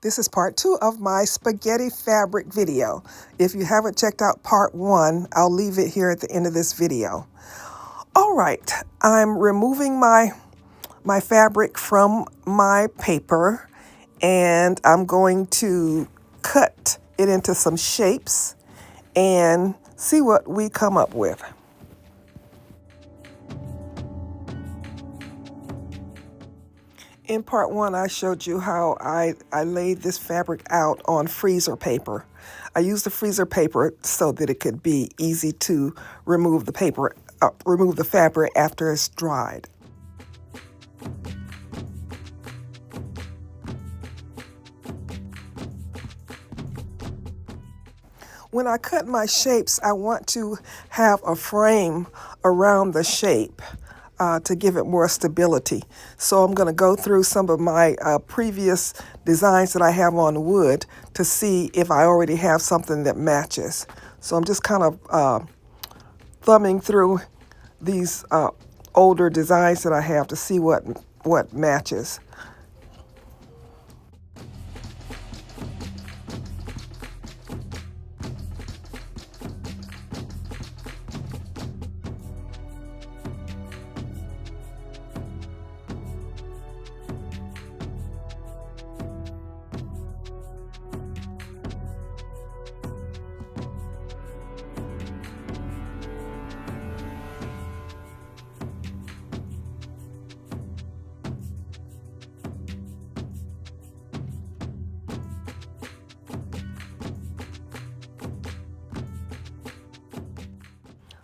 This is part 2 of my spaghetti fabric video. If you haven't checked out part 1, I'll leave it here at the end of this video. All right, I'm removing my fabric from my paper, and I'm going to cut it into some shapes and see what we come up with. In part 1, I showed you how I laid this fabric out on freezer paper. I used the freezer paper so that it could be easy to remove the fabric after it's dried. When I cut my shapes, I want to have a frame around the shape to give it more stability. So I'm going to go through some of my previous designs that I have on wood to see if I already have something that matches. So I'm just kind of thumbing through these older designs that I have to see what matches.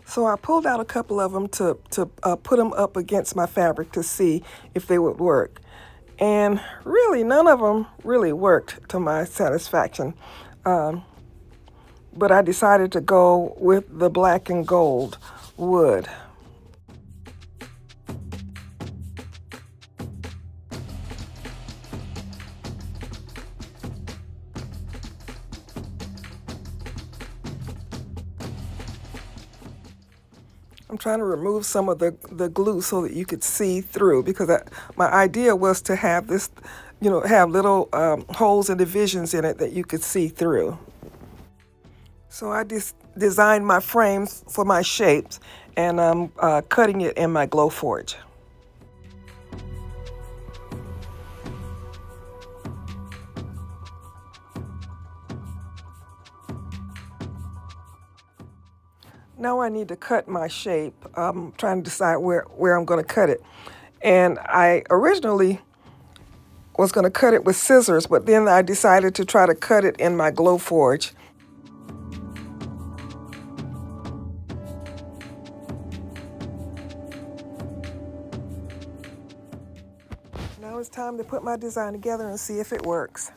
So I pulled out a couple of them to put them up against my fabric to see if they would work. And really, none of them really worked to my satisfaction. But I decided to go with the black and gold wood. I'm trying to remove some of the glue so that you could see through, because my idea was to have this, have little holes and divisions in it that you could see through. So I just designed my frames for my shapes, and I'm cutting it in my Glowforge. Now I need to cut my shape. I'm trying to decide where I'm going to cut it. And I originally was going to cut it with scissors, but then I decided to try to cut it in my Glowforge. Now it's time to put my design together and see if it works.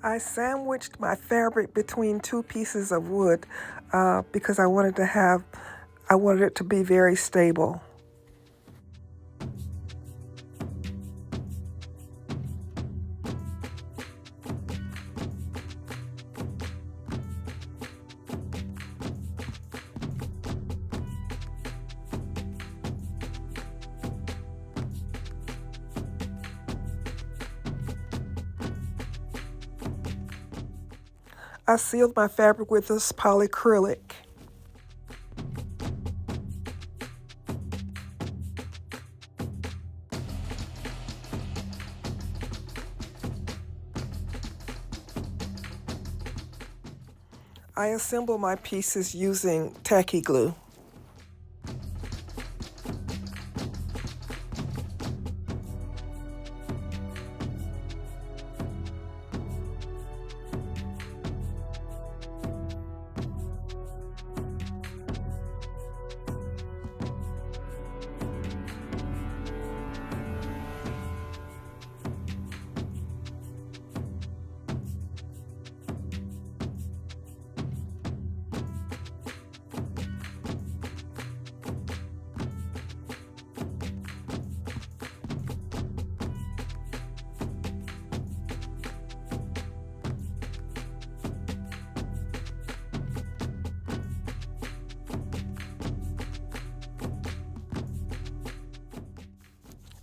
I sandwiched my fabric between two pieces of wood because I wanted it to be very stable. I sealed my fabric with this polyacrylic. I assemble my pieces using tacky glue.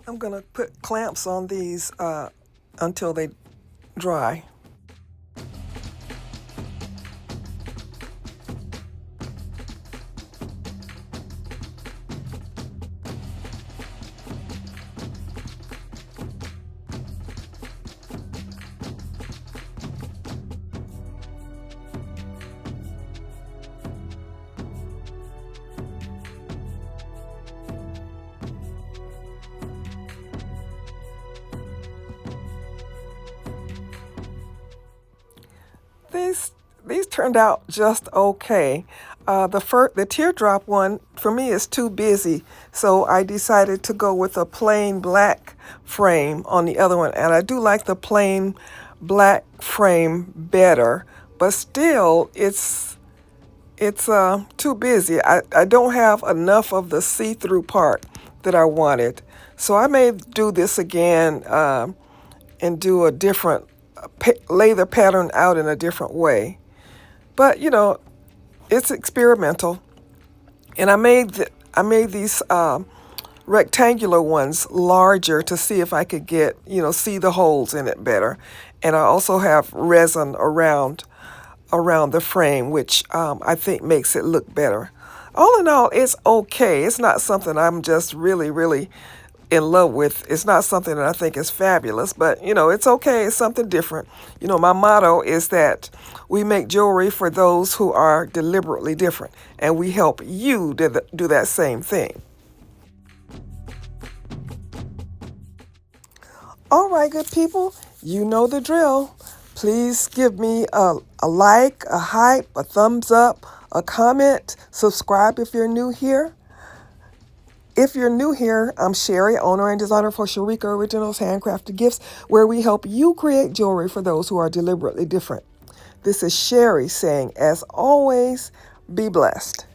I'm going to put clamps on these until they dry. These these turned out just okay. The teardrop one for me is too busy, so I decided to go with a plain black frame on the other one, and I do like the plain black frame better, but still it's too busy. I don't have enough of the see-through part that I wanted, so I may do this again and do a different lay the pattern out in a different way. But it's experimental, and I made these rectangular ones larger to see if I could get see the holes in it better. And I also have resin around the frame, which I think makes it look better. All in all, it's okay. It's not something I'm just really in love with. It's not something that I think is fabulous, but it's okay. It's something different. My motto is that we make jewelry for those who are deliberately different, and we help you do that same thing. All right, good people, you know the drill. Please give me a like, a hype, a thumbs up, a comment, subscribe if you're new here. If you're new here, I'm Sherry, owner and designer for Sherika Originals Handcrafted Gifts, where we help you create jewelry for those who are deliberately different. This is Sherry saying, as always, be blessed.